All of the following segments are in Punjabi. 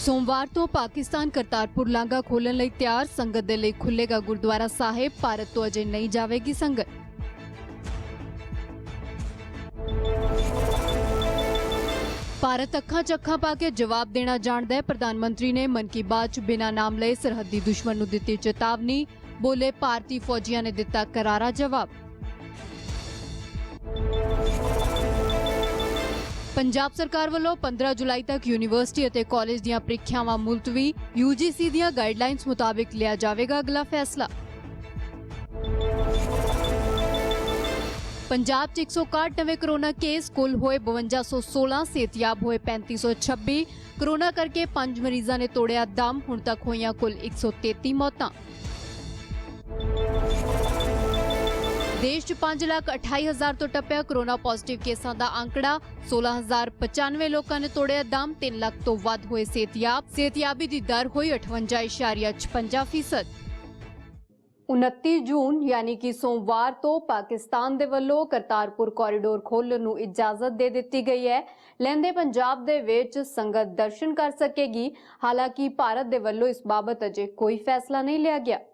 सोमवार तो पाकिस्तान करतारपुर लांघा खोलण लई तैयार। संगत दे लई खुलेगा गुरुद्वारा साहिब। भारत तो अजे नहीं जावेगी संगत। भारत अखां च अखां पा के जवाब देना जानदा है। प्रधानमंत्री ने मन की बात च बिना नाम लए सरहदी दुश्मन नूं दित्ती चेतावनी। बोले भारतीय फौजियां ने दिता करारा जवाब। पंजाब सरकार वालों 15 जुलाई तक यूनिवर्सिटी और कॉलेज दीयां प्रीखियावां मुलतवी। यूजीसी दीयां गाइडलाइंस मुताबिक लिया जाएगा अगला फैसला। पंजाब च 161 नवे कोरोना केस, कुल होए 5216, सेहतयाब होए 3526। कोरोना करके 5 मरीजों ने तोड़िया दम। हुण तक होईयां कुल 133 मौतां। देश च 5,28,000 तो टप्पिया कोरोना पॉजिटिव केसां दा आंकड़ा। 16,095 लोकां ने तोड़िया दम। 3 लाख तो वध होए सेहतयाब। सेहतयाबी दी दर होई 58.56%। 29 जून यानी कि सोमवार तो पाकिस्तान दे वल्लों करतारपुर कॉरीडोर खोलण नूं इजाजत दे दित्ती गई है। लैंदे पंजाब दे विच संगत दर्शन कर सकेगी। हालांकि भारत दे वल्लों इस बाबत अजे कोई फैसला नहीं लिया गया।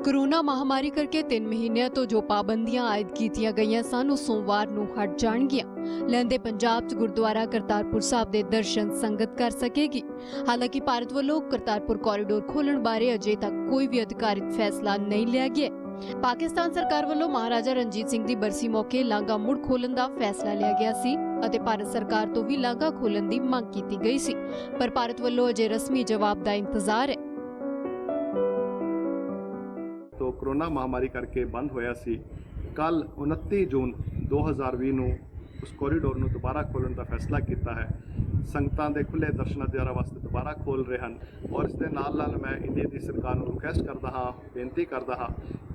कोरोना महामारी करके 3 महीने तो जो पाबंदियां आयद कीतियां गईयां सन, उस सोमवार नूं हट जाणगियां। लैंदे पंजाब च गुरुद्वारा करतारपुर साहब दे दर्शन संगत कर सकेगी। हालांकि भारत वालों करतारपुर कॉरीडोर खोलण बारे अजे तक कोई भी अधिकारित फैसला नहीं लिया गया। पाकिस्तान सरकार वालों महाराजा रणजीत सिंह दी बरसी मौके लांघा मुड़ खोलण दा फैसला लिया गया सी अते भारत सरकार तो भी लांघा खोलण दी मंग कीती गई सी, पर भारत वालों अजे रस्मी जवाब दा इंतजार है। तो कोरोना महामारी करके बंद होया सी। कल 29 जून 2020 ਨੂੰ उस कॉरीडोर ਨੂੰ ਦੁਬਾਰਾ ਖੋਲ੍ਹਣ ਦਾ ਫੈਸਲਾ ਕੀਤਾ ਹੈ। ਸੰਗਤਾਂ ਦੇ ਖੁੱਲੇ ਦਰਸ਼ਨਾਂ ਦਿਦਾਰਾਂ ਵਾਸਤੇ ਦੁਬਾਰਾ ਖੋਲ੍ਹ ਰਹੇ ਹਨ ਔਰ ਇਸ ਦੇ ਨਾਲ ਮੈਂ ਇੰਡੀਆ ਦੀ ਸਰਕਾਰ ਨੂੰ ਰਿਕੁਐਸਟ ਕਰਦਾ ਹਾਂ, ਬੇਨਤੀ ਕਰਦਾ ਹਾਂ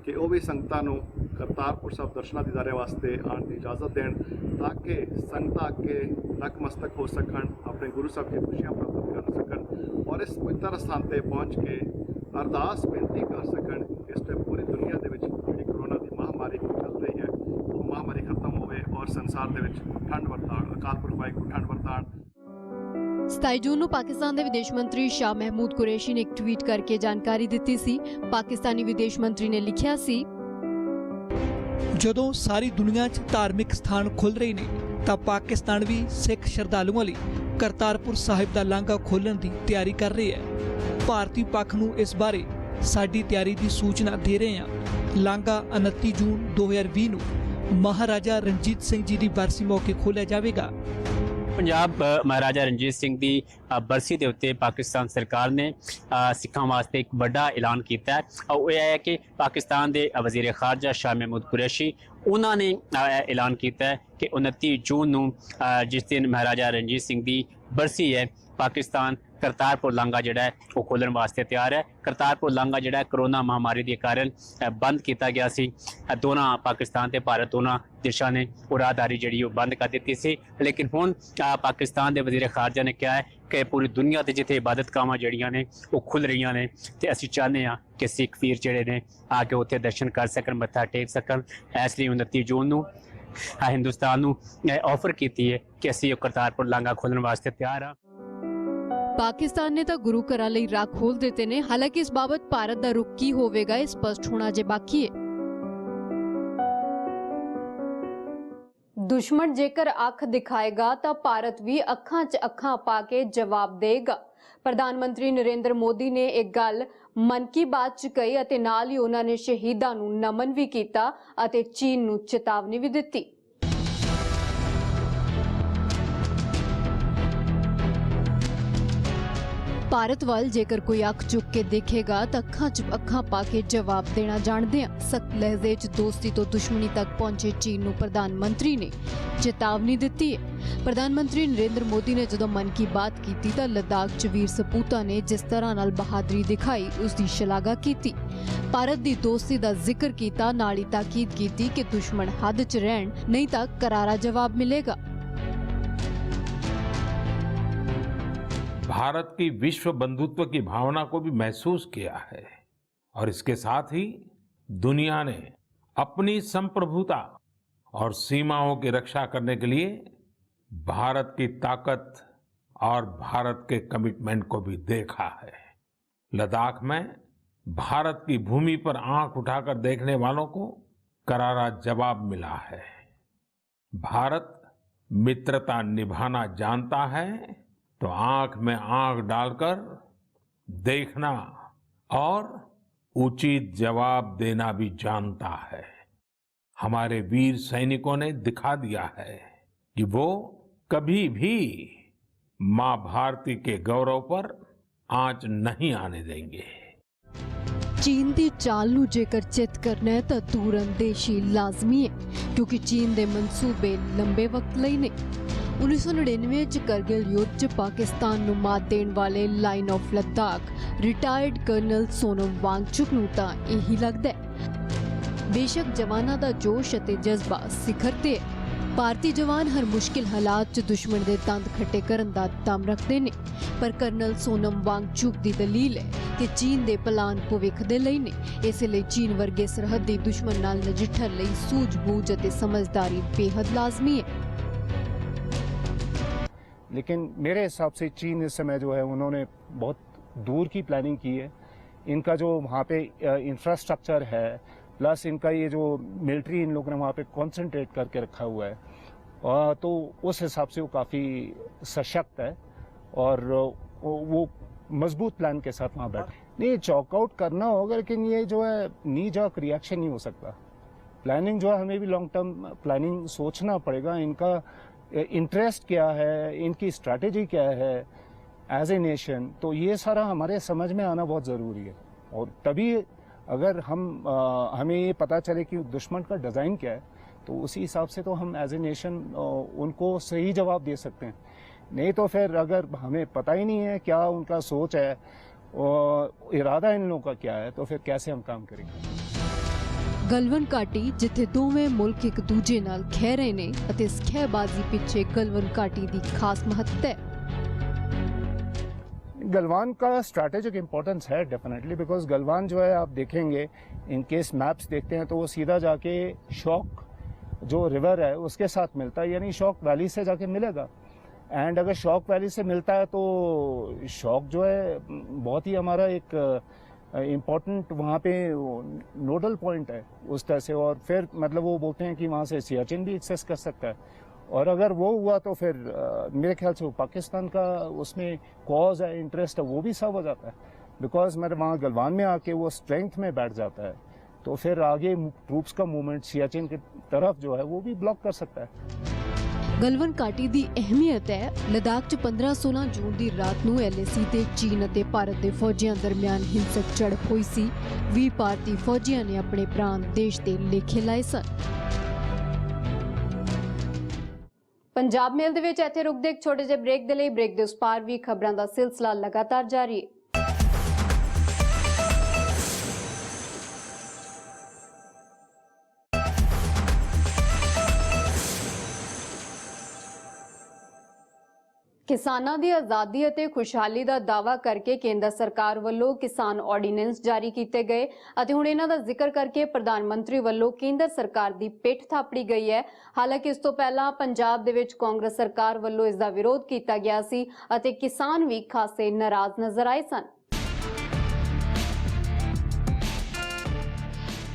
ਕਿ ਉਹ ਵੀ ਸੰਗਤਾਂ ਨੂੰ ਕਰਤਾਰਪੁਰ ਸਾਹਿਬ ਦਰਸ਼ਨਾਂ ਦਿਦਾਰੇ ਵਾਸਤੇ ਆਉਣ ਦੀ ਇਜਾਜ਼ਤ ਦੇਣ ਤਾਂ ਕਿ ਸੰਗਤਾਂ ਅੱਗੇ ਨਤਮਸਤਕ ਹੋ ਸਕਣ, ਆਪਣੇ ਗੁਰੂ ਸਾਹਿਬ ਦੀ ਖੁਸ਼ੀਆਂ ਪ੍ਰਾਪਤ ਕਰ ਸਕਣ ਔਰ ਇਸ ਪਵਿੱਤਰ ਸਥਾਨ ਤੇ ਪਹੁੰਚ ਕੇ अरदास बेनती कर सकन। इस टाइम पूरी दुनिया दे विच जिहड़ी कोरोना की महामारी चल रही है वो महामारी खत्म होवे और संसार दे विच ठंड वरताण, अकाल पुरख वाहिगुरू ठंड वरताण। 27 जून ਨੂੰ पाकिस्तान ਦੇ विदेश मंत्री शाह महमूद कुरैशी ने एक ट्वीट करके जानकारी ਦਿੱਤੀ ਸੀ। पाकिस्तानी विदेश मंत्री ने लिखिया सी, ਜਦੋਂ ਸਾਰੀ ਦੁਨੀਆ 'ਚ ਧਾਰਮਿਕ ਸਥਾਨ ਖੁੱਲ ਰਹੇ ਨੇ ਤਾਂ ਪਾਕਿਸਤਾਨ ਵੀ ਸਿੱਖ ਸ਼ਰਧਾਲੂਆਂ ਲਈ ਕਰਤਾਰਪੁਰ ਸਾਹਿਬ ਦਾ ਲਾਂਘਾ ਖੋਲ੍ਹਣ ਦੀ ਤਿਆਰੀ ਕਰ ਰਹੀ ਹੈ। ਭਾਰਤੀ ਪੱਖ ਨੂੰ ਇਸ ਬਾਰੇ ਸਾਡੀ ਤਿਆਰੀ ਦੀ ਸੂਚਨਾ ਦੇ ਰਹੇ ਹਾਂ। ਲਾਂਘਾ 29 ਜੂਨ 2020 ਨੂੰ ਮਹਾਰਾਜਾ ਰਣਜੀਤ ਸਿੰਘ ਜੀ ਦੀ ਬਰਸੀ ਮੌਕੇ ਖੋਲ੍ਹਿਆ ਜਾਵੇਗਾ। पंजाब महाराजा रणजीत सिंह की बरसी के उत्ते पाकिस्तान सरकार ने सिखों वास्ते एक बड़ा ऐलान किया है और यह है कि पाकिस्तान के वजीर खारजा शाह महमूद कुरैशी उन्होंने ऐलान किया है कि 29 जून को जिस दिन महाराजा रणजीत सिंह की बरसी है पाकिस्तान करतारपुर लांघा जोड़ा है वो खोलने वास्ते तैयार है। करतारपुर लांघा जोड़ा कोरोना महामारी के कारण बंद किया गया सी। दोनों पाकिस्तान ते भारत दोनों देशों ने राहदारी जी बंद कर दी सी, लेकिन हुण पाकिस्तान के वजीर खारजा ने कहा है कि पूरी दुनिया से जिथे इबादत गावां जड़ियां ने वो खुल रही ने तो असीं चाहते हैं कि सिख वीर जिहड़े ने आके उत्थे दर्शन कर सकन, मत्था टेक सकन। इसलिए 29 जून नूं हिंदुस्तान नूं ऑफर की है कि असीं करतारपुर लांघा खोलने वास्ते तैयार हाँ। पाकिस्तान ने तो गुरु घरां लई राह खोल दिते ने। हालांकि इस बाबत भारत दा रुख की होवेगा इस स्पष्ट होना जे बाकी है। दुश्मन जेकर अख दिखाएगा तो भारत भी अखां च अखां पा के जवाब देगा। प्रधानमंत्री नरेंद्र मोदी ने एक गल मन की बात च कही अते नाल ही उन्हां ने शहीदां नूं नमन भी कीता अते चीन नूं चेतावनी भी दित्ती। भारत वाल जेकर कोई अख चुक के देखेगा तो अखां च अखां पा के जवाब देना जानते हैं। सख्त लहजे च दोस्ती तो दुश्मनी तक पहुंचे चीन नूं प्रधानमंत्री ने चेतावनी दी है। प्रधानमंत्री नरेंद्र मोदी ने जदों मन की बात की तो लद्दाख च वीर सपूतां ने जिस तरह नाल बहादुरी दिखाई उसकी शलाघा की। भारत की दोस्ती का जिक्र किया, नाल ही ताकीद की कि दुश्मन हद च रहन नहीं तो करारा जवाब मिलेगा। भारत की विश्व बंधुत्व की भावना को भी महसूस किया है और इसके साथ ही दुनिया ने अपनी संप्रभुता और सीमाओं की रक्षा करने के लिए भारत की ताकत और भारत के कमिटमेंट को भी देखा है। लद्दाख में भारत की भूमि पर आंख उठाकर देखने वालों को करारा जवाब मिला है। भारत मित्रता निभाना जानता है तो आंख में आंख डालकर देखना और उचित जवाब देना भी जानता है। हमारे वीर सैनिकों ने दिखा दिया है कि वो कभी भी मां भारती के गौरव पर आंच नहीं आने देंगे। ਚੀਨ ਦੀ ਚਾਲ ਨੂੰ ਜੇਕਰ ਚਿੱਤ ਕਰਨਾ ਹੈ ਤਾਂ ਦੂਰ ਅੰਦੇਸ਼ੀ ਲਾਜ਼ਮੀ ਹੈ, ਕਿਉਂਕਿ ਚੀਨ ਦੇ ਮਨਸੂਬੇ ਲੰਬੇ ਵਕਤ ਲਈ ਨੇ। 1999 ਚ ਕਰਗਿਲ ਯੁੱਧ ਚ ਪਾਕਿਸਤਾਨ ਨੂੰ ਮਾਤ ਦੇਣ ਵਾਲੇ line of Ladakh retired colonel Sonam Wangchuk ਨੂੰ ਤਾਂ ਇਹੀ ਲੱਗਦਾ ਹੈ। ਬੇਸ਼ੱਕ ਜਵਾਨਾਂ ਦਾ ਜੋਸ਼ ਅਤੇ ਜਜ਼ਬਾ ਸਿਖਰ ਤੇ ਹੈ, ਭਾਰਤੀ ਜਵਾਨ ਹਰ ਮੁਸ਼ਕਿਲ ਹਾਲਾਤ 'ਚ ਦੁਸ਼ਮਣ ਦੇ ਦੰਦ ਖੱਟੇ ਕਰਨ ਦਾ ਦਮ ਰੱਖਦੇ ਨੇ, ਪਰ ਕਰਨਲ ਸੋਨਮ ਵਾਂਗਚੁਕ ਦੀ ਦਲੀਲ ਹੈ ਕਿ ਚੀਨ ਦੇ ਪਲਾਨ ਭਵਿੱਖ ਦੇ ਲਈ ਨੇ। ਇਸੇ ਲਈ ਚੀਨ ਵਰਗੇ ਸਰਹੱਦੀ ਦੁਸ਼ਮਣ ਨਾਲ ਨਜਿੱਠਣ ਲਈ ਸੂਝ-ਬੂਝ ਅਤੇ ਸਮਝਦਾਰੀ ਬੇहद ਲਾਜ਼ਮੀ ਹੈ। लेकिन मेरे हिसाब से चीन इस समय जो है उन्होंने बहुत दूर की प्लानिंग की है। इनका जो वहाँ पे इंफ्रास्ट्रक्चर है प्लस इनका ये जो मिलिट्री इन लोगों ने वहाँ पे कॉन्सेंट्रेट करके रखा हुआ है, तो उस हिसाब से वो काफ़ी सशक्त है और वो मजबूत प्लान के साथ वहाँ बैठे। नहीं, चॉकआउट करना होगा, लेकिन ये जो है नी जॉक रिएक्शन नहीं हो सकता। प्लानिंग जो है हमें भी लॉन्ग टर्म प्लानिंग सोचना पड़ेगा। इनका इंटरेस्ट क्या है, इनकी स्ट्रैटेजी क्या है एज ए नेशन, तो ये सारा हमारे समझ में आना बहुत ज़रूरी है। और तभी अगर हमें ये पता चले कि दुश्मन का डिज़ाइन क्या है, तो उसी हिसाब से तो हम एज ए नेशन उनको सही जवाब दे सकते हैं। नहीं तो फिर अगर हमें पता ही नहीं है क्या उनका सोच है और इरादा इन लोगों का क्या है, तो फिर कैसे हम काम करेंगे। ਗਲਵਨ ਘਾਟੀ ਜਿੱਥੇ ਦੋਵੇਂ ਮੁਲਕ ਇੱਕ ਦੂਜੇ ਨਾਲ ਖਹਿ ਰਹੇ ਨੇ ਅਤੇ ਇਸ ਖਹਿਬਾਜ਼ੀ ਪਿੱਛੇ ਗਲਵਨ ਘਾਟੀ ਦੀ ਖਾਸ ਮਹੱਤਤਾ ਹੈ। गलवान का स्ट्रैटेजिक इम्पोर्टेंस है डेफिनेटली, बिकॉज गलवान जो है आप देखेंगे इन केस मैप्स देखते हैं तो वो सीधा जाके शौक जो रिवर है उसके साथ मिलता है, यानी शौक वैली से जाके मिलेगा। एंड अगर शौक वैली से मिलता है तो शौक जो है बहुत ही हमारा एक इम्पोर्टेंट वहाँ पे नोडल पॉइंट है उस तरह से। और फिर मतलब वो बोलते हैं कि वहाँ से सियाचिन भी एक्सेस कर सकता है, और अगर वो हुआ तो फिर मेरे ख्याल से वो पाकिस्तान का उसमें कॉज है, इंटरेस्ट है, वो भी सब हो जाता है। बिकॉज मतलब वहाँ गलवान में आके वो स्ट्रेंथ में बैठ जाता है, तो फिर आगे ट्रूप्स का मूवमेंट सियाचिन की तरफ जो है वो भी ब्लॉक कर सकता है। ਗਲਵਨ ਘਾਟੀ ਦੀ ਅਹਿਮੀਅਤ ਹੈ। ਲਦਾਖ 'ਚ 15-16 ਜੂਨ ਦੀ ਰਾਤ ਨੂੰ LAC ਤੇ ਚੀਨ ਅਤੇ ਭਾਰਤ ਦੇ ਫੌਜੀਆਂ ਦਰਮਿਆਨ ਹਿੰਸਕ ਝੜਪ ਹੋਈ ਸੀ। 20 ਭਾਰਤੀ ਫੌਜੀਆਂ ਨੇ ਆਪਣੇ ਪ੍ਰਾਣ ਦੇਸ਼ ਦੇ ਲੇਖੇ ਲਾਏ ਸਨ। ਪੰਜਾਬ ਮੇਲ ਦੇ ਵਿੱਚ ਇੱਥੇ ਰੁਕਦੇ ਇੱਕ ਛੋਟੇ ਜਿਹੇ ਬ੍ਰੇਕ ਦੇ ਲਈ। ਬ੍ਰੇਕ ਦੇ ਉਸ ਪਾਰ ਵੀ ਖਬਰਾਂ ਦਾ ਸਿਲਸਿਲਾ ਲਗਾਤਾਰ ਜਾਰੀ ਹੈ। ਕਿਸਾਨਾਂ ਦੀ ਆਜ਼ਾਦੀ ਅਤੇ ਖੁਸ਼ਹਾਲੀ ਦਾ ਦਾਅਵਾ ਕਰਕੇ ਕੇਂਦਰ ਸਰਕਾਰ ਵੱਲੋਂ ਕਿਸਾਨ ਆਰਡੀਨੈਂਸ ਜਾਰੀ ਕੀਤੇ ਗਏ ਅਤੇ ਹੁਣ ਇਹਨਾਂ ਦਾ ਜ਼ਿਕਰ ਕਰਕੇ ਪ੍ਰਧਾਨ ਮੰਤਰੀ ਵੱਲੋਂ ਕੇਂਦਰ ਸਰਕਾਰ ਦੀ ਪਿੱਠ ਥਾਪੜੀ ਗਈ ਹੈ। ਹਾਲਾਂਕਿ ਇਸ ਤੋਂ ਪਹਿਲਾਂ ਪੰਜਾਬ ਦੇ ਵਿੱਚ ਕਾਂਗਰਸ ਸਰਕਾਰ ਵੱਲੋਂ ਇਸ ਦਾ ਵਿਰੋਧ ਕੀਤਾ ਗਿਆ ਸੀ ਅਤੇ ਕਿਸਾਨ ਵੀ ਖਾਸੇ ਨਾਰਾਜ਼ ਨਜ਼ਰ ਆਏ ਸਨ।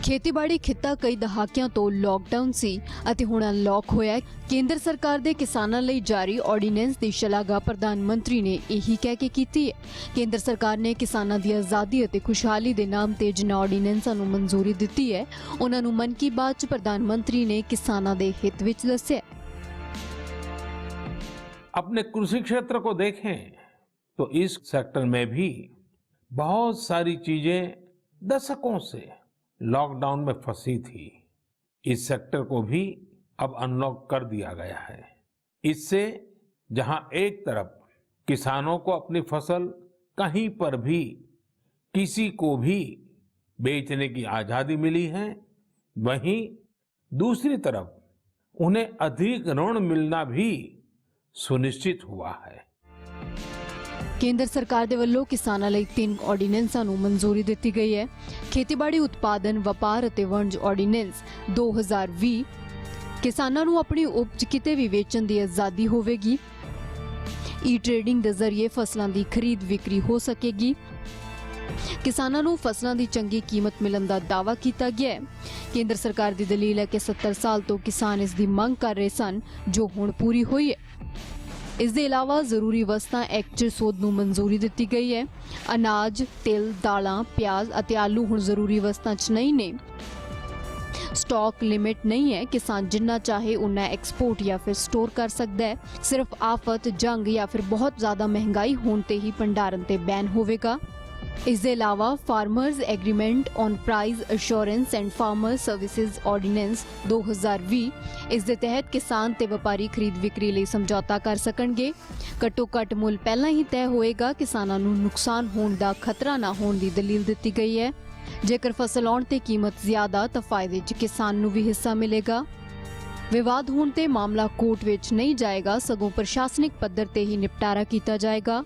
ਖੇਤੀਬਾੜੀ ਖਿੱਤਾ ਕਈ ਦਹਾਕਿਆਂ ਤੋਂ ਲੋਕਡਾਊਨ ਸੀ ਅਤੇ ਹੁਣ ਅਨਲੌਕ ਹੋਇਆ। ਕੇਂਦਰ ਸਰਕਾਰ ਦੇ ਕਿਸਾਨਾਂ ਲਈ ਜਾਰੀ ਆਰਡੀਨੈਂਸ ਦੀ ਸ਼ਲਾਘਾ ਪ੍ਰਧਾਨ ਮੰਤਰੀ ਨੇ ਇਹੀ ਕਹਿ ਕੇ ਕੀਤੀ ਹੈ। ਕੇਂਦਰ ਸਰਕਾਰ ਨੇ ਕਿਸਾਨਾਂ ਦੀ ਆਜ਼ਾਦੀ ਅਤੇ ਖੁਸ਼ਹਾਲੀ ਦੇ ਨਾਮ ਤੇ ਜਿਨ੍ਹਾਂ ਆਰਡੀਨੈਂਸਾਂ ਨੂੰ ਮਨਜ਼ੂਰੀ ਦਿੱਤੀ ਹੈ, ਉਹਨਾਂ ਨੂੰ ਮਨ ਕੀ ਬਾਤ 'ਚ ਪ੍ਰਧਾਨ ਮੰਤਰੀ ਨੇ ਕਿਸਾਨਾਂ ਦੇ ਹਿੱਤ ਵਿੱਚ ਦੱਸਿਆ। अपने कृषि क्षेत्र को देखें तो इस सेक्टर में भी बहुत सारी चीजें दशकों से लॉकडाउन में फंसी थी। इस सेक्टर को भी अब अनलॉक कर दिया गया है। इससे जहां एक तरफ किसानों को अपनी फसल कहीं पर भी किसी को भी बेचने की आजादी मिली है, वहीं दूसरी तरफ उन्हें अधिक ऋण मिलना भी सुनिश्चित हुआ है। ਕੇਂਦਰ ਸਰਕਾਰ ਦੇ ਵੱਲੋਂ ਕਿਸਾਨਾਂ ਲਈ 3 ਆਰਡੀਨੈਂਸਾਂ ਨੂੰ ਮਨਜ਼ੂਰੀ ਦਿੱਤੀ ਗਈ ਹੈ। ਖੇਤੀਬਾੜੀ ਉਤਪਾਦਨ, ਵਪਾਰ ਅਤੇ ਵਣਜ ਆਰਡੀਨੈਂਸ 2020, ਕਿਸਾਨਾਂ ਨੂੰ ਆਪਣੀ ਉਪਜ ਕਿਤੇ ਵੀ ਵੇਚਣ ਦੀ ਆਜ਼ਾਦੀ ਹੋਵੇਗੀ। ਈ ਟ੍ਰੇਡਿੰਗ ਦੇ ਜ਼ਰੀਏ ਫਸਲਾਂ ਦੀ ਖਰੀਦ ਵਿਕਰੀ ਹੋ ਸਕੇਗੀ। ਕਿਸਾਨਾਂ ਨੂੰ ਫਸਲਾਂ ਦੀ ਚੰਗੀ ਕੀਮਤ ਮਿਲਣ ਦਾ ਦਾਅਵਾ ਕੀਤਾ ਗਿਆ ਹੈ। ਕੇਂਦਰ ਸਰਕਾਰ ਦੀ ਦਲੀਲ ਹੈ ਕਿ 70 ਸਾਲ ਤੋਂ ਕਿਸਾਨ ਇਸ ਦੀ ਮੰਗ ਕਰ ਰਹੇ ਸਨ, ਜੋ ਹੁਣ ਪੂਰੀ ਹੋਈ ਹੈ। ਇਸ ਦੇ ਇਲਾਵਾ ਜ਼ਰੂਰੀ ਵਸਤਾਂ ਐਕਟ 'ਚ ਸੋਧ ਨੂੰ ਮਨਜ਼ੂਰੀ ਦਿੱਤੀ ਗਈ ਹੈ। ਅਨਾਜ, ਤਿਲ, ਦਾਲਾਂ, ਪਿਆਜ਼ ਅਤੇ ਆਲੂ ਹੁਣ ਜ਼ਰੂਰੀ ਵਸਤਾਂ 'ਚ ਨਹੀਂ ਨੇ। स्टॉक लिमिट नहीं है, किसान जिन्ना चाहे उन्ना एक्सपोर्ट या फिर स्टोर कर सकता है। सिर्फ आफत, जंग या फिर बहुत ज़्यादा महंगाई होने ते ही भंडारण ते बैन होवेगा। इस दे अलावा farmers agreement on price assurance and farmer services ordinance 2020 इस दे तहत किसान ते व्यापारी खरीद विक्री लई समझौता कर सकणगे। घट्टो घट्ट मुल पहला ही तय होएगा। किसानां नूं नुकसान होण दा खतरा ना होण दी दलील दित्ती गई है। जेकर फसल आउण ते कीमत ज्यादा तो फायदे च किसान नूं भी हिस्सा मिलेगा। विवाद होण ते मामला कोर्ट विच नहीं जाएगा, सगों प्रशासनिक पद्धर ते ही निपटारा किया जाएगा।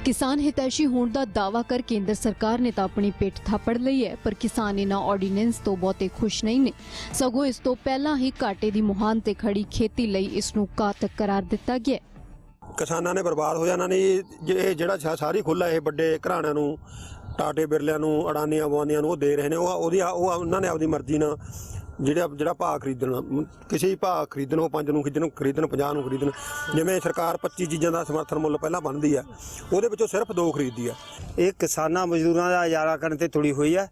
किसान हितैषी होण दा दावा कर केंद्र सरकार ने तो अपनी पिठ थापड़ लई है, पर किसान इन्हां ऑर्डीनेंस तो बहुते खुश नहीं ने। सगों इस तो पहला ही घाटे दी मुहान ते खड़ी खेती लई इस नूं घातक करार दिता गया। किसानां ने बर्बाद हो जाना नहीं। जिहड़ा सारी खुला है वड्डे घराणिਆਂ ਨੂੰ टाटे बिरलिਆਂ ਨੂੰ ਅਡਾਨੀਆਂ ਅਬਾਨੀਆਂ ਨੂੰ ਉਹ ਦੇ ਰਹੇ ਨੇ। ਉਹ ਉਹਨਾਂ ਨੇ ਆਪਦੀ ਮਰਜ਼ੀ ਨਾਲ ਜਿਹੜਾ ਭਾਅ ਖਰੀਦਣਾ, ਕਿਸੇ ਭਾਅ ਖਰੀਦਣ, ਉਹ 5 ਨੂੰ ਖਰੀਦਣ, 50 ਨੂੰ ਖਰੀਦਣ। ਜਿਵੇਂ ਸਰਕਾਰ 25 ਚੀਜ਼ਾਂ ਦਾ ਸਮਰਥਨ ਮੁੱਲ ਪਹਿਲਾਂ ਬਣਦੀ ਆ, ਉਹਦੇ ਵਿੱਚੋਂ ਸਿਰਫ 2 ਖਰੀਦਦੀ ਆ। ਇਹ ਕਿਸਾਨਾਂ ਮਜ਼ਦੂਰਾਂ ਦਾ ਇਜਾਰਾ ਕਰਨ ਤੇ ਤੁਲੀ ਹੋਈ ਹੈ।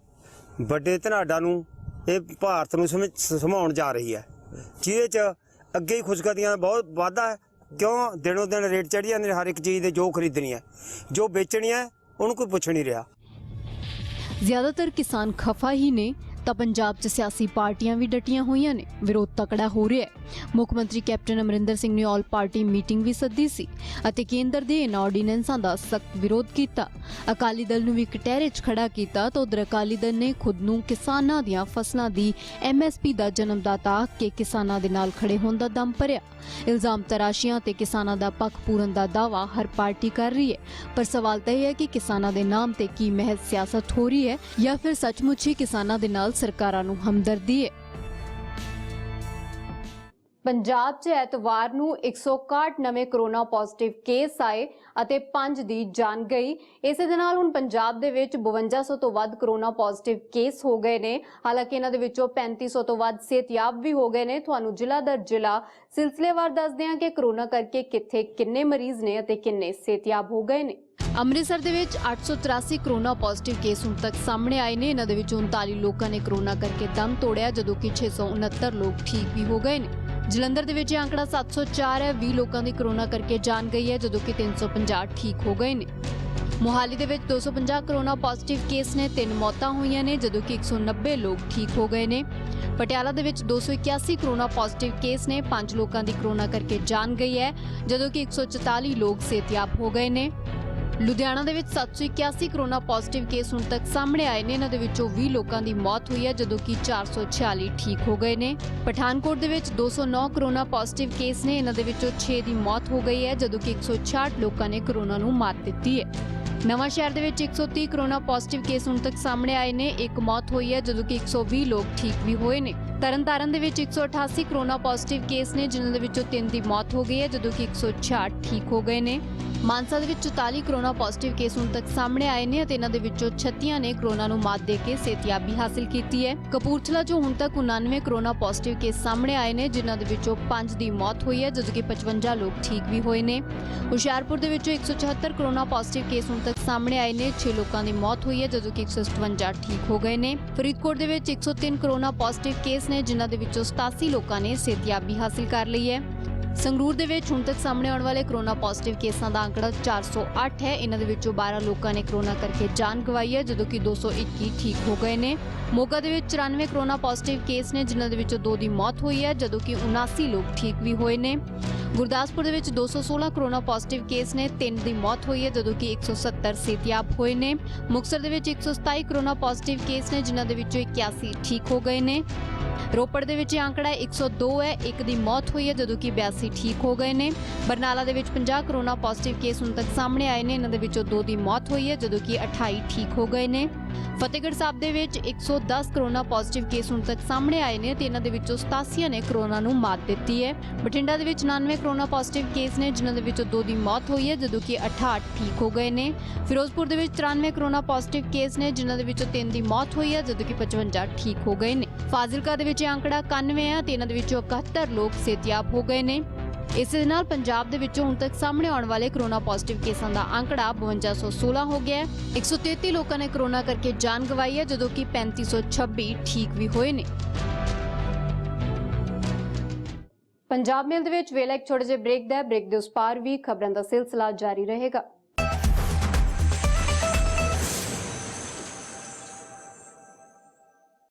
ਵੱਡੇ ਧਨਾਡਾ ਨੂੰ ਇਹ ਭਾਰਤ ਨੂੰ ਸਮਾਉਣ ਜਾ ਰਹੀ ਹੈ, ਜਿਹਦੇ 'ਚ ਅੱਗੇ ਹੀ ਖੁਸ਼ਕਦੀਆਂ ਬਹੁਤ ਵਾਧਾ ਹੈ। ਕਿਉਂ ਦਿਨੋਂ ਦਿਨ ਰੇਟ ਚੜ੍ਹ ਜਾਂਦੇ ਨੇ ਹਰ ਇੱਕ ਚੀਜ਼ ਦੇ। ਜੋ ਖਰੀਦਣੀ ਹੈ, ਜੋ ਵੇਚਣੀ ਹੈ, ਉਹਨੂੰ ਕੋਈ ਪੁੱਛ ਨਹੀਂ ਰਿਹਾ। ਜ਼ਿਆਦਾਤਰ ਕਿਸਾਨ ਖਫਾ ਹੀ ਨੇ ਤਾਂ ਪੰਜਾਬ 'ਚ ਸਿਆਸੀ ਪਾਰਟੀਆਂ ਵੀ ਡਟੀਆਂ ਹੋਈਆਂ ਨੇ। ਵਿਰੋਧ ਤਕੜਾ ਹੋ ਰਿਹਾ ਹੈ। ਮੁੱਖ ਮੰਤਰੀ ਕੈਪਟਨ ਅਮਰਿੰਦਰ ਸਿੰਘ ਨੇ ਆਲ ਪਾਰਟੀ ਮੀਟਿੰਗ ਵੀ ਸੱਦੀ ਸੀ ਅਤੇ ਕੇਂਦਰ ਦੇ ਇਨ੍ਹਾਂ ਆਰਡੀਨੈਂਸਾਂ ਦਾ ਸਖਤ ਵਿਰੋਧ ਕੀਤਾ। ਅਕਾਲੀ ਦਲ ਨੂੰ ਵੀ ਕਟਹਿਰੇ 'ਚ ਖੜਾ ਕੀਤਾ ਤਾਂ ਉਧਰ ਅਕਾਲੀ ਦਲ ਨੇ ਖੁਦ ਨੂੰ ਕਿਸਾਨਾਂ ਦੀਆਂ ਫਸਲਾਂ ਦੀ MSP ਦਾ ਜਨਮਦਾਤਾ ਆਖ ਕੇ ਕਿਸਾਨਾਂ ਦੇ ਨਾਲ ਖੜੇ ਹੋਣ ਦਾ ਦਮ ਭਰਿਆ। ਇਲਜ਼ਾਮ ਤਰਾਸ਼ੀਆਂ ਤੇ ਕਿਸਾਨਾਂ ਦਾ ਪੱਖ ਪੂਰਨ ਦਾ ਦਾਅਵਾ ਹਰ ਪਾਰਟੀ ਕਰ ਰਹੀ ਹੈ, ਪਰ ਸਵਾਲ ਤਾਂ ਇਹ ਹੈ ਕਿ ਕਿਸਾਨਾਂ ਦੇ ਨਾਮ ਤੇ ਕੀ ਮਹਿਜ਼ ਸਿਆਸਤ ਹੋ ਰਹੀ ਹੈ ਜਾਂ ਫਿਰ ਸੱਚਮੁੱਚ ਹੀ ਕਿਸਾਨਾਂ ਦੇ ਨਾਲ ਸਰਕਾਰਾਂ ਨੂੰ ਹਮਦਰਦੀ ਹੈ। ਪੰਜਾਬ 'ਚ ਐਤਵਾਰ ਨੂੰ 161 ਨਵੇਂ ਕਰੋਨਾ ਪੋਜ਼ਿਟਿਵ ਕੇਸ ਆਏ ਅਤੇ 5 ਦੀ ਜਾਨ ਗਈ। ਇਸੇ ਦੇ ਨਾਲ ਹੁਣ ਪੰਜਾਬ ਦੇ ਵਿੱਚ 5200 ਤੋਂ ਵੱਧ ਕਰੋਨਾ ਪੋਜ਼ਿਟਿਵ ਕੇਸ ਹੋ ਗਏ ਨੇ। ਹਾਲਾਂਕਿ ਇਹਨਾਂ ਦੇ ਵਿੱਚੋਂ 3500 ਤੋਂ ਵੱਧ ਸਿਹਤਯਾਬ ਵੀ ਹੋ ਗਏ ਨੇ। ਤੁਹਾਨੂੰ ਜ਼ਿਲ੍ਹਾ ਦਰ ਜ਼ਿਲ੍ਹਾ ਸਿਲਸਿਲੇਵਾਰ ਦੱਸਦੇ ਹਾਂ ਕਿ ਕਰੋਨਾ ਕਰਕੇ ਕਿੱਥੇ ਕਿੰਨੇ ਮਰੀਜ਼ ਨੇ ਅਤੇ ਕਿੰਨੇ ਸਿਹਤਯਾਬ ਹੋ ਗਏ ਨੇ। ਅੰਮ੍ਰਿਤਸਰ ਦੇ ਵਿੱਚ 883 ਕਰੋਨਾ ਪੋਜ਼ਿਟਿਵ ਕੇਸ ਹੁਣ ਤੱਕ ਸਾਹਮਣੇ ਆਏ ਨੇ। ਇਹਨਾਂ ਦੇ ਵਿੱਚੋਂ 39 ਲੋਕਾਂ ਨੇ ਕਰੋਨਾ ਕਰਕੇ ਦਮ ਤੋੜਿਆ, ਜਦੋਂ ਕਿ 669 ਲੋਕ ਠੀਕ ਵੀ ਹੋ ਗਏ ਨੇ। ਜਲੰਧਰ ਦੇ ਵਿੱਚ ਇਹ ਅੰਕੜਾ 704 ਹੈ। 20 ਲੋਕਾਂ ਦੀ ਕਰੋਨਾ ਕਰਕੇ ਜਾਨ ਗਈ ਹੈ, ਜਦੋਂ ਕਿ 350 ਠੀਕ ਹੋ ਗਏ ਨੇ। ਮੋਹਾਲੀ ਦੇ ਵਿੱਚ 250 ਕਰੋਨਾ ਪੋਜ਼ਿਟਿਵ ਕੇਸ ਨੇ। 3 ਮੌਤਾਂ ਹੋਈਆਂ ਨੇ, ਜਦੋਂ ਕਿ 190 ਲੋਕ ਠੀਕ ਹੋ ਗਏ ਨੇ। ਪਟਿਆਲਾ ਦੇ ਵਿੱਚ 281 ਕਰੋਨਾ ਪੋਜ਼ਿਟਿਵ ਕੇਸ ਨੇ। 5 ਲੋਕਾਂ ਦੀ ਕਰੋਨਾ ਕਰਕੇ ਜਾਨ ਗਈ ਹੈ, ਜਦੋਂ ਕਿ 144 ਲੋਕ ਸਿਹਤਯਾਬ ਹੋ ਗਏ ਨੇ। ਲੁਧਿਆਣਾ ਦੇ ਵਿੱਚ 781 ਕਰੋਨਾ ਪੋਜ਼ਿਟਿਵ ਕੇਸ ਹੁਣ ਤੱਕ ਸਾਹਮਣੇ ਆਏ ਨੇ। ਇਹਨਾਂ ਦੇ ਵਿੱਚੋਂ 20 ਲੋਕਾਂ ਦੀ ਮੌਤ ਹੋਈ ਹੈ, ਜਦੋਂ ਕਿ 446 ਠੀਕ ਹੋ ਗਏ ਨੇ। ਪਠਾਨਕੋਟ ਦੇ ਵਿੱਚ 209 ਕਰੋਨਾ ਪੋਜ਼ਿਟਿਵ ਕੇਸ ਨੇ। ਇਹਨਾਂ ਦੇ ਵਿੱਚੋਂ 6 ਦੀ ਮੌਤ ਹੋ ਗਈ ਹੈ, ਜਦੋਂ ਕਿ 166 ਲੋਕਾਂ ਨੇ ਕਰੋਨਾ ਨੂੰ ਮਾਤ ਦਿੱਤੀ ਹੈ। ਨਵਾਂ ਸ਼ਹਿਰ ਦੇ ਵਿੱਚ 130 ਕਰੋਨਾ ਪੋਜ਼ਿਟਿਵ ਕੇਸ ਹੁਣ ਤੱਕ ਸਾਹਮਣੇ ਆਏ ਨੇ। 1 ਮੌਤ ਹੋਈ ਹੈ, ਜਦੋਂ ਕਿ 120 ਲੋਕ ਠੀਕ ਵੀ ਹੋਏ ਨੇ। ਤਰਨਤਾਰਨ ਦੇ ਵਿੱਚ 188 ਕਰੋਨਾ ਪੋਜ਼ਿਟਿਵ ਕੇਸ ਨੇ, ਜਿਨ੍ਹਾਂ ਦੇ ਵਿੱਚੋਂ 3 ਦੀ ਮੌਤ ਹੋ ਗਈ ਹੈ, ਜਦੋਂ ਕਿ 166 ਠੀਕ ਹੋ ਗਏ ਨੇ। ਮਾਨਸਾ ਦੇ ਵਿੱਚ 44 ਕਰੋਨਾ ਪੋਜ਼ਿਟਿਵ ਕੇਸ ਹੁਣ ਤੱਕ ਸਾਹਮਣੇ ਆਏ ਨੇ ਅਤੇ ਇਹਨਾਂ ਦੇ ਵਿੱਚੋਂ 36 ਨੇ ਕਰੋਨਾ ਨੂੰ ਮਾਤ ਦੇ ਕੇ ਸਿਹਤਯਾਬੀ ਹਾਸਿਲ ਕੀਤੀ ਹੈ। ਕਪੂਰਥਲਾ 'ਚੋਂ ਹੁਣ ਤੱਕ 99 ਕਰੋਨਾ ਪੋਜ਼ਿਟਿਵ ਕੇਸ ਸਾਹਮਣੇ ਆਏ ਨੇ, ਜਿਨ੍ਹਾਂ ਦੇ ਵਿੱਚੋਂ 5 ਦੀ ਮੌਤ ਹੋਈ ਹੈ, ਜਦੋਂ ਕਿ 55 ਲੋਕ ਠੀਕ ਵੀ ਹੋਏ ਨੇ। ਹੁਸ਼ਿਆਰਪੁਰ ਦੇ ਵਿੱਚੋਂ 174 ਕਰੋਨਾ ਪੋਜ਼ਿਟਿਵ ਕੇਸ ਹੁਣ ਤੱਕ ਸਾਹਮਣੇ ਆਏ ਨੇ। 6 ਲੋਕਾਂ ਦੀ ਮੌਤ ਹੋਈ ਹੈ, ਜਦੋਂ ਕਿ 157 ਠੀਕ ਹੋ ਗਏ ਨੇ। ਫਰੀਦਕੋਟ ਦੇ ਵਿੱਚ 103 ਕਰੋਨਾ ਪੋਜ਼ਿਟਿਵ ਕੇਸ ਨੇ, ਜਿਨ੍ਹਾਂ ਦੇ ਵਿੱਚੋਂ 87 ਲੋਕਾਂ ਨੇ ਸਿਹਤਯਾਬੀ ਹਾਸਿਲ ਕਰ ਲਈ ਹੈ। ਸੰਗਰੂਰ ਦੇ ਵਿੱਚ ਹੁਣ ਤੱਕ ਸਾਹਮਣੇ ਆਉਣ ਵਾਲੇ ਕਰੋਨਾ ਪੋਜ਼ਿਟਿਵ ਕੇਸਾਂ ਦਾ ਅੰਕੜਾ 408 ਹੈ। ਇਹਨਾਂ ਦੇ ਵਿੱਚੋਂ 12 ਲੋਕਾਂ ਨੇ ਕਰੋਨਾ ਕਰਕੇ ਜਾਨ ਗਵਾਈ ਹੈ, ਜਦੋਂ ਕਿ 221 ਠੀਕ ਹੋ ਗਏ ਨੇ। ਮੋਗਾ ਦੇ ਵਿੱਚ 94 ਕਰੋਨਾ ਪੋਜ਼ਿਟਿਵ ਕੇਸ ਨੇ, ਜਿਨ੍ਹਾਂ ਦੇ ਵਿੱਚੋਂ 2 ਦੀ ਮੌਤ ਹੋਈ ਹੈ, ਜਦੋਂ ਕਿ 79 ਲੋਕ ਠੀਕ ਵੀ ਹੋਏ ਨੇ। ਗੁਰਦਾਸਪੁਰ ਦੇ ਵਿੱਚ 216 ਕਰੋਨਾ ਪੋਜ਼ਿਟਿਵ ਕੇਸ ਨੇ। 3 ਦੀ ਮੌਤ ਹੋਈ ਹੈ, ਜਦੋਂ ਕਿ 170 ਸਿਹਤਯਾਬ ਹੋਏ ਨੇ। ਮੁਕਤਸਰ ਦੇ ਵਿੱਚ 127 ਕਰੋਨਾ ਪੋਜ਼ਿਟਿਵ ਕੇਸ ਨੇ, ਜਿਨ੍ਹਾਂ ਦੇ ਵਿੱਚੋਂ 81 ਠੀਕ ਹੋ ਗਏ ਨੇ। ਰੋਪੜ ਦੇ ਵਿੱਚ ਇਹ ਅੰਕੜਾ 102 ਹੈ, ਇੱਕ ਦੀ ਮੌਤ ਹੋਈ ਹੈ ਜਦੋਂ ਕਿ 82 ਠੀਕ ਹੋ ਗਏ ਨੇ। ਬਰਨਾਲਾ ਦੇ ਵਿੱਚ 50 ਕਰੋਨਾ ਪੋਜ਼ਿਟਿਵ ਕੇਸ ਹੁਣ ਤੱਕ ਸਾਹਮਣੇ ਆਏ ਨੇ, ਇਹਨਾਂ ਦੇ ਵਿੱਚੋਂ 2 ਦੀ ਮੌਤ ਹੋਈ ਹੈ ਜਦੋਂ ਕਿ 28 ਠੀਕ ਹੋ ਗਏ ਨੇ। ਫਤਿਹਗੜ੍ਹ ਸਾਹਿਬ ਦੇ ਵਿੱਚ 110 ਕਰੋਨਾ ਪੋਜ਼ਿਟਿਵ ਕੇਸ ਹੁਣ ਤੱਕ ਸਾਹਮਣੇ ਆਏ ਨੇ ਤੇ ਇਹਨਾਂ ਦੇ ਵਿੱਚੋਂ 87 ਨੇ ਕਰੋਨਾ ਨੂੰ ਮਾਤ ਦਿੱਤੀ ਹੈ। ਬਠਿੰਡਾ ਦੇ ਵਿੱਚ 99 ਕਰੋਨਾ ਪੋਜ਼ਿਟਿਵ ਕੇਸ ਨੇ, ਜਿਨ੍ਹਾਂ ਦੇ ਵਿੱਚੋਂ 2 ਦੀ ਮੌਤ ਹੋਈ ਹੈ ਜਦੋਂ ਕਿ 68 ਠੀਕ ਹੋ ਗਏ ਨੇ। ਫਿਰੋਜ਼ਪੁਰ ਦੇ ਵਿੱਚ 93 ਕਰੋਨਾ ਪੋਜ਼ਿਟਿਵ ਕੇਸ ਨੇ, ਜਿਨ੍ਹਾਂ ਦੇ ਵਿੱਚੋਂ 3 ਦੀ ਮੌਤ ਹੋਈ ਹੈ ਜਦੋਂ ਕਿ 55 ਠੀਕ ਹੋ ਗਏ ਨੇ। ਫਾਜ਼ਿਲਕਾ ਦੇ ਵਿੱਚ ਇਹ ਅੰਕੜਾ 91 ਹੈ ਤੇ ਇਹਨਾਂ ਦੇ ਵਿੱਚੋਂ 71 ਲੋਕ ਸਿਹਤਯਾਬ ਹੋ ਗਏ ਨੇ। ਇਸੇ ਦੇ ਨਾਲ ਪੰਜਾਬ ਦੇ ਵਿੱਚੋਂ ਹੁਣ ਤੱਕ ਸਾਹਮਣੇ ਆਉਣ ਵਾਲੇ ਕਰੋਨਾ ਪੋਜ਼ਿਟਿਵ ਕੇਸਾਂ ਦਾ ਅੰਕੜਾ 5216 ਹੋ ਗਿਆ ਹੈ। 133 ਲੋਕਾਂ ਨੇ ਕਰੋਨਾ ਕਰਕੇ ਜਾਨ ਗਵਾਈ ਹੈ ਜਦੋਂ ਕਿ 3526 ਠੀਕ ਵੀ ਹੋਏ ਨੇ। ਪੰਜਾਬ ਮੇਲ ਦੇ ਵਿੱਚ ਵੇਲਾ ਇੱਕ ਛੋਟੇ ਜਿਹੇ ਬ੍ਰੇਕ ਦਾ, ਬ੍ਰੇਕ ਦੇ ਉਸ ਪਾਰ ਵੀ ਖਬਰਾਂ ਦਾ ਸਿਲਸਿਲਾ ਜਾਰੀ ਰਹੇਗਾ।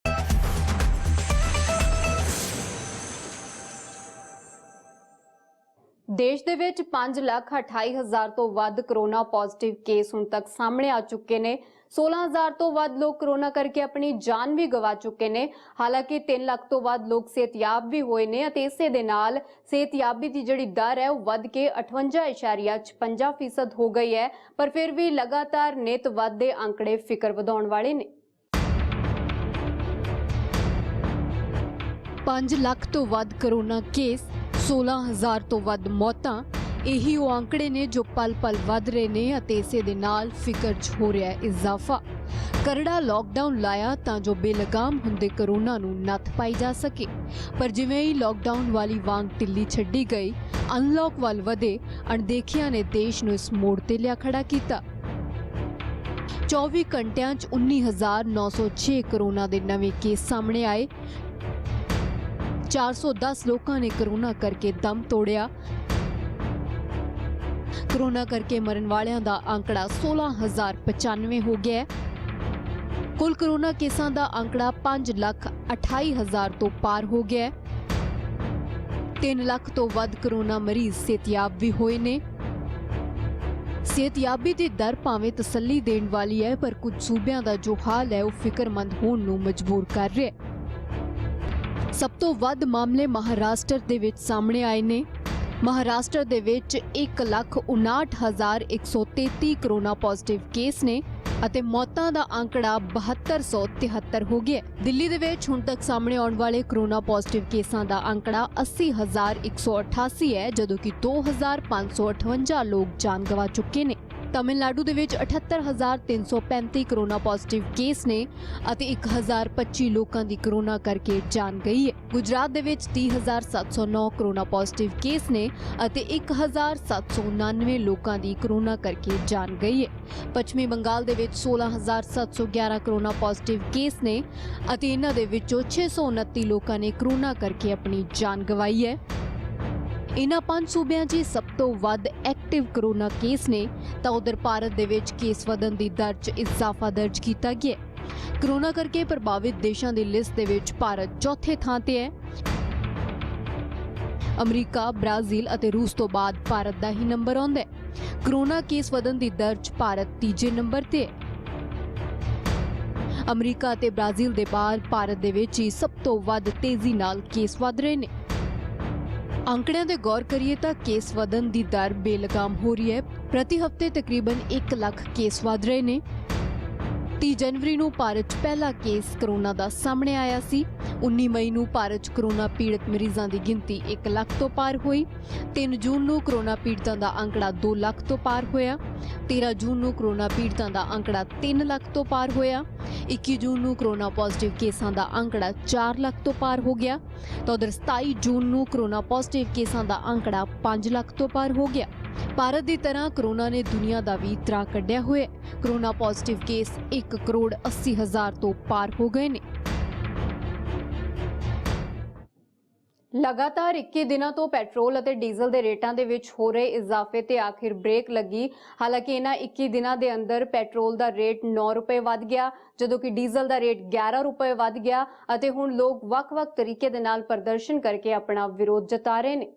ਦੇਸ਼ ਦੇ ਵਿੱਚ 5,28,000 ਤੋਂ ਵੱਧ ਕਰੋਨਾ ਪੋਜ਼ਿਟਿਵ ਕੇਸ ਹੁਣ ਤੱਕ ਸਾਹਮਣੇ ਆ ਚੁੱਕੇ ਨੇ। 16,000 ਤੋਂ ਵੱਧ ਲੋਕ ਕਰੋਨਾ ਕਰਕੇ ਆਪਣੀ ਜਾਨ ਵੀ ਗਵਾ ਚੁੱਕੇ ਨੇ। ਹਾਲਾਂਕਿ 3 ਲੱਖ ਤੋਂ ਵੱਧ ਲੋਕ ਸਿਹਤਯਾਬ ਵੀ ਹੋਏ ਨੇ ਅਤੇ ਇਸੇ ਦੇ ਨਾਲ ਸਿਹਤਯਾਬੀ ਦੀ ਜਿਹੜੀ ਦਰ ਹੈ ਉਹ ਵੱਧ ਕੇ 58.56% ਹੋ ਗਈ ਹੈ। ਪਰ ਫਿਰ ਵੀ ਲਗਾਤਾਰ ਨਿਤ ਵੱਧਦੇ ਅੰਕੜੇ ਫਿਕਰ ਵਧਾਉਣ ਵਾਲੇ ਨੇ। 5 ਲੱਖ ਤੋਂ ਵੱਧ ਕਰੋਨਾ ਕੇਸ, 16,000 ਤੋਂ ਵੱਧ ਮੌਤਾਂ, ਇਹੀ ਉਹ ਅੰਕੜੇ ਨੇ ਜੋ ਪਲ-ਪਲ ਵੱਧ ਰਹੇ ਨੇ ਅਤੇ ਇਸੇ ਦੇ ਨਾਲ ਫਿਕਰ 'ਚ ਹੋ ਰਿਹਾ ਹੈ ਇਜ਼ਾਫਾ। ਕਰੜਾ ਲਾਕਡਾਊਨ ਲਾਇਆ ਤਾਂ ਜੋ ਬੇਲਗਾਮ ਹੁੰਦੇ ਕਰੋਨਾ ਨੂੰ ਨੱਥ ਪਾਈ ਜਾ ਸਕੇ, ਪਰ ਜਿਵੇਂ ਹੀ ਲਾਕਡਾਊਨ ਵਾਲੀ ਵਾਂਗ ਢਿੱਲੀ ਛੱਡੀ ਗਈ, ਅਨਲੌਕ ਵੱਲ ਵਧੇ ਅਣਦੇਖਿਆਂ ਨੇ ਦੇਸ਼ ਨੂੰ ਇਸ ਮੋੜ ਤੇ ਲਿਆ ਖੜਾ ਕੀਤਾ। 24 ਘੰਟਿਆਂ 'ਚ 19,906 ਕਰੋਨਾ ਦੇ ਨਵੇਂ ਕੇਸ ਸਾਹਮਣੇ ਆਏ। 410 ਲੋਕਾਂ ਨੇ ਕਰੋਨਾ ਕਰਕੇ ਦਮ ਤੋੜਿਆ। ਕਰੋਨਾ ਕਰਕੇ ਮਰਨ ਵਾਲਿਆਂ ਦਾ ਅੰਕੜਾ 16,095 ਹੋ ਗਿਆ ਹੈ। ਕੁੱਲ ਕਰੋਨਾ ਕੇਸਾਂ ਦਾ ਅੰਕੜਾ 5,28,000 ਤੋਂ ਪਾਰ ਹੋ ਗਿਆ ਹੈ। 3 ਲੱਖ ਤੋਂ ਵੱਧ ਕਰੋਨਾ ਮਰੀਜ਼ ਸਿਹਤਯਾਬ ਵੀ ਹੋਏ ਨੇ। ਸਿਹਤਯਾਬੀ ਦੀ ਦਰ ਭਾਵੇਂ ਤਸੱਲੀ ਦੇਣ ਵਾਲੀ ਹੈ, ਪਰ ਕੁਝ ਸੂਬਿਆਂ ਦਾ ਜੋ ਹਾਲ ਹੈ ਉਹ ਫਿਕਰਮੰਦ ਹੋਣ ਨੂੰ ਮਜਬੂਰ ਕਰ ਰਿਹਾ ਹੈ। ਸਭ ਤੋਂ ਵੱਧ ਮਾਮਲੇ ਮਹਾਰਾਸ਼ਟਰ ਦੇ ਵਿੱਚ ਸਾਹਮਣੇ ਆਏ ਨੇ। ਮਹਾਰਾਸ਼ਟਰ ਦੇ ਵਿੱਚ 1,59,133 ਕਰੋਨਾ ਪੋਜ਼ਿਟਿਵ ਕੇਸ ਨੇ ਅਤੇ ਮੌਤਾਂ ਦਾ ਅੰਕੜਾ 7273 ਹੋ ਗਿਆ। ਦਿੱਲੀ ਦੇ ਵਿੱਚ ਹੁਣ ਤੱਕ ਸਾਹਮਣੇ ਆਉਣ ਵਾਲੇ ਕਰੋਨਾ ਪੋਜ਼ਿਟਿਵ ਕੇਸਾਂ ਦਾ ਅੰਕੜਾ 80,188 ਹੈ ਜਦੋਂ ਕਿ 2,558 ਲੋਕ ਜਾਨ ਗਵਾ ਚੁੱਕੇ ਨੇ। ਤਮਿਲਨਾਡੂ ਦੇ ਵਿੱਚ 78,335 ਕਰੋਨਾ ਪੋਜ਼ਿਟਿਵ ਕੇਸ ਨੇ ਅਤੇ 1,025 ਲੋਕਾਂ ਦੀ ਕਰੋਨਾ ਕਰਕੇ ਜਾਨ ਗਈ ਹੈ। ਗੁਜਰਾਤ ਦੇ ਵਿੱਚ 30,709 ਕਰੋਨਾ ਪੋਜ਼ਿਟਿਵ ਕੇਸ ਨੇ ਅਤੇ 1,799 ਲੋਕਾਂ ਦੀ ਕਰੋਨਾ ਕਰਕੇ ਜਾਨ ਗਈ ਹੈ। ਪੱਛਮੀ ਬੰਗਾਲ ਦੇ ਵਿੱਚ 16,711 ਕਰੋਨਾ ਪੋਜ਼ਿਟਿਵ ਕੇਸ ਨੇ ਅਤੇ ਇਹਨਾਂ ਦੇ ਵਿੱਚੋਂ 629 ਲੋਕਾਂ ਨੇ ਕਰੋਨਾ ਕਰਕੇ ਆਪਣੀ ਜਾਨ ਗਵਾਈ ਹੈ। ਇਨ੍ਹਾਂ 5 ਸੂਬਿਆਂ 'ਚ ਸਭ ਤੋਂ ਵੱਧ ਐਕਟਿਵ ਕਰੋਨਾ ਕੇਸ ਨੇ ਤਾਂ ਉਧਰ ਭਾਰਤ ਦੇ ਵਿੱਚ ਕੇਸ ਵਧਣ ਦੀ ਦਰ 'ਚ ਇਜ਼ਾਫਾ ਦਰਜ ਕੀਤਾ ਗਿਆ। ਕਰੋਨਾ ਕਰਕੇ ਪ੍ਰਭਾਵਿਤ ਦੇਸ਼ਾਂ ਦੀ ਲਿਸਟ ਦੇ ਵਿੱਚ ਭਾਰਤ ਚੌਥੇ ਥਾਂ ਤੇ ਹੈ। ਅਮਰੀਕਾ, ਬ੍ਰਾਜ਼ੀਲ ਅਤੇ ਰੂਸ ਤੋਂ ਬਾਅਦ ਭਾਰਤ ਦਾ ਹੀ ਨੰਬਰ ਆਉਂਦਾ ਹੈ। ਕਰੋਨਾ ਕੇਸ ਵਧਣ ਦੀ ਦਰ 'ਚ ਭਾਰਤ ਤੀਜੇ ਨੰਬਰ ਤੇ ਹੈ। ਅਮਰੀਕਾ ਅਤੇ ਬ੍ਰਾਜ਼ੀਲ ਦੇ ਬਾਅਦ ਭਾਰਤ ਦੇ ਵਿੱਚ ਹੀ ਸਭ ਤੋਂ ਵੱਧ ਤੇਜ਼ੀ ਨਾਲ ਕੇਸ ਵਧ ਰਹੇ ਨੇ। ਅੰਕੜਿਆਂ ਦੇ ਗੌਰ ਕਰੀਏ ਤਾਂ ਕੇਸ ਵਧਣ ਦੀ ਦਰ ਬੇਲਗਾਮ ਹੋ ਰਹੀ ਹੈ। ਪ੍ਰਤੀ ਹਫ਼ਤੇ ਤਕਰੀਬਨ 1 ਲੱਖ ਕੇਸ ਵਧ ਰਹੇ ਨੇ। 30 ਜਨਵਰੀ ਨੂੰ ਭਾਰਤ 'ਚ ਪਹਿਲਾ ਕੇਸ ਕਰੋਨਾ ਦਾ ਸਾਹਮਣੇ ਆਇਆ ਸੀ। 19 ਮਈ ਨੂੰ ਭਾਰਤ 'ਚ ਕਰੋਨਾ ਪੀੜਤ ਮਰੀਜ਼ਾਂ ਦੀ ਗਿਣਤੀ 1 ਲੱਖ ਤੋਂ ਪਾਰ ਹੋਈ। 3 ਜੂਨ ਨੂੰ ਕਰੋਨਾ ਪੀੜਤਾਂ ਦਾ ਅੰਕੜਾ 2 ਲੱਖ ਤੋਂ ਪਾਰ ਹੋਇਆ। 13 ਜੂਨ ਨੂੰ ਕਰੋਨਾ ਪੀੜਤਾਂ ਦਾ ਅੰਕੜਾ 3 ਲੱਖ ਤੋਂ ਪਾਰ ਹੋਇਆ। 21 ਜੂਨ ਨੂੰ ਕਰੋਨਾ ਪੋਜ਼ਿਟਿਵ ਕੇਸਾਂ ਦਾ ਅੰਕੜਾ 4 ਲੱਖ ਤੋਂ ਪਾਰ ਹੋ ਗਿਆ ਤਾਂ ਉਧਰ 27 ਜੂਨ ਨੂੰ ਕਰੋਨਾ ਪੋਜ਼ਿਟਿਵ ਕੇਸਾਂ ਦਾ ਅੰਕੜਾ 5 ਲੱਖ ਤੋਂ ਪਾਰ ਹੋ ਗਿਆ। ਭਾਰਤ ਦੀ ਤਰ੍ਹਾਂ ਕਰੋਨਾ ਨੇ ਦੁਨੀਆ ਦਾ ਵੀ ਤਰਾ ਕੱਢਿਆ ਹੋਇਆ। ਕਰੋਨਾ ਪੋਜ਼ਿਟਿਵ ਕੇਸ 1,80,000 ਤੋਂ ਪਾਰ ਹੋ ਗਏ ਨੇ। ਲਗਾਤਾਰ 21 ਦਿਨਾਂ ਤੋਂ ਪੈਟਰੋਲ ਅਤੇ ਡੀਜ਼ਲ ਦੇ ਰੇਟਾਂ ਦੇ ਵਿੱਚ ਹੋ ਰਹੇ ਇਜ਼ਾਫੇ ਤੇ ਆਖਿਰ ਬ੍ਰੇਕ ਲੱਗੀ। ਹਾਲਾਂਕਿ ਇਹਨਾਂ 21 ਦਿਨਾਂ ਦੇ ਅੰਦਰ ਪੈਟਰੋਲ ਦਾ ਰੇਟ 9 ਰੁਪਏ ਵੱਧ ਗਿਆ ਜਦੋਂ ਕਿ ਡੀਜ਼ਲ ਦਾ ਰੇਟ 11 ਰੁਪਏ ਵੱਧ ਗਿਆ ਅਤੇ ਹੁਣ ਲੋਕ ਵੱਖ-ਵੱਖ ਤਰੀਕੇ ਦੇ ਨਾਲ ਪ੍ਰਦਰਸ਼ਨ ਕਰਕੇ ਆਪਣਾ ਵਿਰੋਧ ਜਤਾ ਰਹੇ ਨੇ।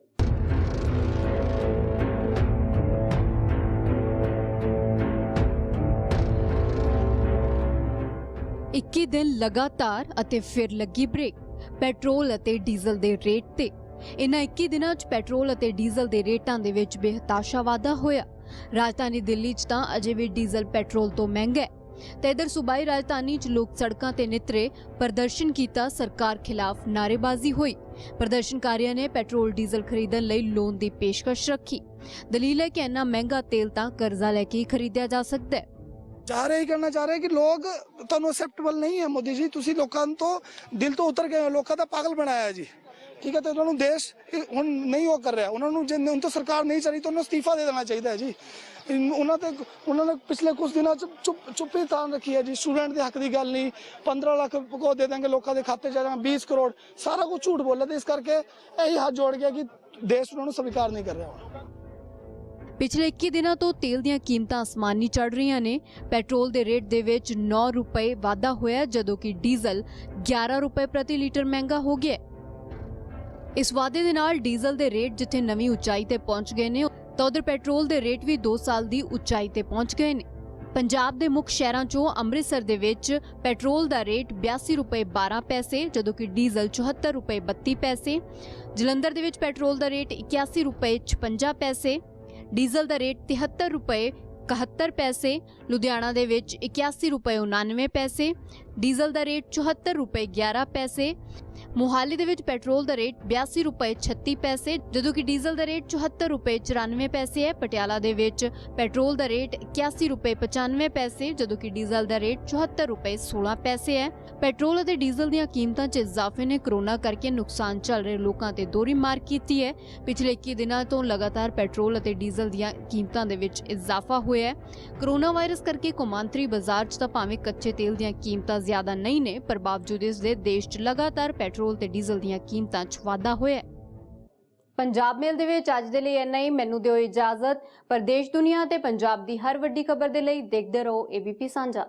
दिन लगातार ਅਤੇ ਫਿਰ ਲੱਗੀ ਬ੍ਰੇਕ। ਪੈਟਰੋਲ ਅਤੇ ਡੀਜ਼ਲ ਦੇ ਰੇਟ ਤੇ। ਇਨ੍ਹਾਂ 21 ਦਿਨਾਂ 'ਚ ਪੈਟਰੋਲ ਅਤੇ ਡੀਜ਼ਲ ਦੇ ਰੇਟਾਂ ਦੇ ਵਿੱਚ ਬੇਹਤਾਸ਼ਾ ਵਾਧਾ ਹੋਇਆ। ਰਾਜਧਾਨੀ ਦਿੱਲੀ 'ਚ ਤਾਂ ਅਜੇ ਵੀ ਡੀਜ਼ਲ ਪੈਟਰੋਲ ਤੋਂ ਮਹਿੰਗਾ ਹੈ ਤੇ ਇਧਰ ਸੂਬਾਈ ਰਾਜਧਾਨੀ 'ਚ ਲੋਕ ਸੜਕਾਂ ਤੇ ਨਿਤਰੇ, ਪ੍ਰਦਰਸ਼ਨ ਕੀਤਾ, ਸਰਕਾਰ ਖਿਲਾਫ ਨਾਅਰੇਬਾਜ਼ੀ ਹੋਈ। ਪ੍ਰਦਰਸ਼ਨਕਾਰੀਆਂ ਨੇ ਪੈਟਰੋਲ ਡੀਜ਼ਲ ਖਰੀਦਣ ਲਈ ਲੋਨ ਦੀ ਪੇਸ਼ਕਸ਼ ਰੱਖੀ। ਦਲੀਲ ਹੈ ਕਿ ਇੰਨਾ ਮਹਿੰਗਾ ਤੇਲ ਤਾਂ ਕਰਜ਼ਾ ਲੈ ਕੇ ਹੀ ਖਰੀਦਿਆ ਜਾ ਸਕਦਾ ਹੈ। ਚਾਹ ਰਹੇ ਕਰਨਾ ਚਾਹ ਰਹੇ ਕਿ ਲੋਕ ਤੁਹਾਨੂੰ ਅਸੈਪਟੇਬਲ ਨਹੀਂ ਹੈ ਮੋਦੀ ਜੀ, ਤੁਸੀਂ ਲੋਕਾਂ ਤੋਂ ਦਿਲ ਤੋਂ ਉਤਰ ਗਏ ਹੋ, ਲੋਕਾਂ ਦਾ ਪਾਗਲ ਬਣਾਇਆ ਜੀ, ਠੀਕ ਹੈ। ਤੇ ਉਹਨਾਂ ਨੂੰ ਦੇਸ਼ ਹੁਣ ਨਹੀਂ ਉਹ ਕਰ ਰਿਹਾ, ਉਹਨਾਂ ਨੂੰ ਜੇ ਹੁਣ ਤਾਂ ਸਰਕਾਰ ਨਹੀਂ ਚੱਲੀ ਤਾਂ ਉਹਨੂੰ ਅਸਤੀਫਾ ਦੇ ਦੇਣਾ ਚਾਹੀਦਾ ਹੈ ਜੀ। ਉਹਨਾਂ ਨੇ ਪਿਛਲੇ ਕੁਝ ਦਿਨਾਂ 'ਚ ਚੁੱਪੀ ਤਾਨ ਰੱਖੀ ਹੈ ਜੀ। ਸਟੂਡੈਂਟ ਦੇ ਹੱਕ ਦੀ ਗੱਲ ਨਹੀਂ, 15 ਲੱਖ ਕੋ ਦੇ ਦੇਂਗੇ ਲੋਕਾਂ ਦੇ ਖਾਤੇ 'ਚ ਜਾਣਾ, 20 ਕਰੋੜ, ਸਾਰਾ ਕੁਝ ਝੂਠ ਬੋਲਿਆ। ਤੇ ਇਸ ਕਰਕੇ ਇਹੀ ਹੱਥ ਜੋੜ ਗਿਆ ਕਿ ਦੇਸ਼ ਉਹਨਾਂ ਨੂੰ ਸਵੀਕਾਰ ਨਹੀਂ ਕਰ ਰਿਹਾ। ਪਿਛਲੇ 21 ਦਿਨਾਂ ਤੋਂ ਤੇਲ ਦੀਆਂ ਕੀਮਤਾਂ ਅਸਮਾਨੀ ਚੜ੍ਹ ਰਹੀਆਂ ਨੇ। ਪੈਟਰੋਲ ਦੇ ਰੇਟ ਦੇ ਵਿੱਚ 9 ਰੁਪਏ ਵਾਧਾ ਹੋਇਆ, ਜਦੋਂ ਕਿ ਡੀਜ਼ਲ 11 ਰੁਪਏ ਪ੍ਰਤੀ ਲੀਟਰ ਮਹਿੰਗਾ ਹੋ ਗਿਆ। ਇਸ ਵਾਧੇ ਦੇ ਨਾਲ ਡੀਜ਼ਲ ਦੇ ਰੇਟ ਜਿੱਥੇ ਨਵੀਂ ਉਚਾਈ ਤੇ ਪਹੁੰਚ ਗਏ ਨੇ, ਤਾਂ ਉਧਰ ਪੈਟਰੋਲ ਦੇ ਰੇਟ ਵੀ 2 ਸਾਲ ਦੀ ਉਚਾਈ ਤੇ ਪਹੁੰਚ ਗਏ ਨੇ। ਪੰਜਾਬ ਦੇ ਮੁੱਖ ਸ਼ਹਿਰਾਂ 'ਚੋਂ ਅੰਮ੍ਰਿਤਸਰ ਦੇ ਵਿੱਚ ਪੈਟਰੋਲ ਦਾ ਰੇਟ 82 ਰੁਪਏ 12 ਪੈਸੇ, ਜਦੋਂ ਕਿ ਡੀਜ਼ਲ 74 ਰੁਪਏ 32 ਪੈਸੇ। ਜਲੰਧਰ ਦੇ ਵਿੱਚ ਪੈਟਰੋਲ ਦਾ ਰੇਟ 81 ਰੁਪਏ 56 ਪੈਸੇ, ਡੀਜ਼ਲ ਦਾ ਰੇਟ 73 ਰੁਪਏ 71 ਪੈਸੇ। ਲੁਧਿਆਣਾ ਦੇ ਵਿੱਚ 81 ਰੁਪਏ 99 ਪੈਸੇ, ਡੀਜ਼ਲ ਦਾ ਰੇਟ 74 ਰੁਪਏ 11 ਪੈਸੇ। ਮੋਹਾਲੀ ਦੇ ਵਿੱਚ ਪੈਟਰੋਲ ਦਾ ਰੇਟ 82 ਰੁਪਏ 36 ਪੈਸੇ, ਜਦੋਂ ਕਿ ਡੀਜ਼ਲ ਦਾ ਰੇਟ 74 ਰੁਪਏ 94 ਪੈਸੇ ਹੈ। ਪਟਿਆਲਾ ਦੇ ਵਿੱਚ ਪੈਟਰੋਲ ਦਾ ਰੇਟ 81 ਰੁਪਏ 95 ਪੈਸੇ, ਜਦੋਂ ਕਿ ਡੀਜ਼ਲ ਦਾ ਰੇਟ 74 ਰੁਪਏ 16 ਪੈਸੇ ਹੈ। ਪੈਟਰੋਲ ਅਤੇ ਡੀਜ਼ਲ ਦੀਆਂ ਕੀਮਤਾਂ 'ਚ ਇਜ਼ਾਫੇ ਨੇ ਕਰੋਨਾ ਕਰਕੇ ਨੁਕਸਾਨ ਝੱਲ ਰਹੇ ਲੋਕਾਂ ਤੇ ਦੋਹਰੀ ਮਾਰ ਕੀਤੀ ਹੈ। ਪਿਛਲੇ 21 ਦਿਨਾਂ ਤੋਂ ਲਗਾਤਾਰ ਪੈਟਰੋਲ ਅਤੇ ਡੀਜ਼ਲ ਦੀਆਂ ਕੀਮਤਾਂ ਦੇ ਵਿੱਚ ਇਜ਼ਾਫਾ ਹੋਇਆ ਹੈ। ਕਰੋਨਾ ਵਾਇਰਸ ਕਰਕੇ ਕੌਮਾਂਤਰੀ ਬਾਜ਼ਾਰ 'ਚ ਤਾਂ ਭਾਵੇਂ ਕੱਚੇ ਤੇਲ ਦੀਆਂ ਕੀਮਤਾਂ ਜ਼ਿਆਦਾ ਨਹੀਂ ਨੇ, ਪਰ ਬਾਵਜੂਦ ਇਸ ਦੇ ਦੇਸ਼ 'ਚ ਲਗਾਤਾਰ ਪੈਟਰੋਲ ਤੇ ਡੀਜ਼ਲ ਦੀਆਂ ਕੀਮਤਾਂ 'ਚ ਵਾਧਾ ਹੋਇਆ ਹੈ। ਪੰਜਾਬ ਮੇਲ ਦੇ ਵਿੱਚ ਅੱਜ ਦੇ ਲਈ ਇੰਨਾ ਹੀ। ਮੈਨੂੰ ਦਿਓ ਇਜਾਜ਼ਤ। ਪਰ ਦੇਸ਼ ਦੁਨੀਆ ਤੇ ਪੰਜਾਬ ਦੀ ਹਰ ਵੱਡੀ ਖਬਰ ਦੇ ਲਈ ਦੇਖਦੇ ਰਹੋ ABP ਸਾਂਝਾ।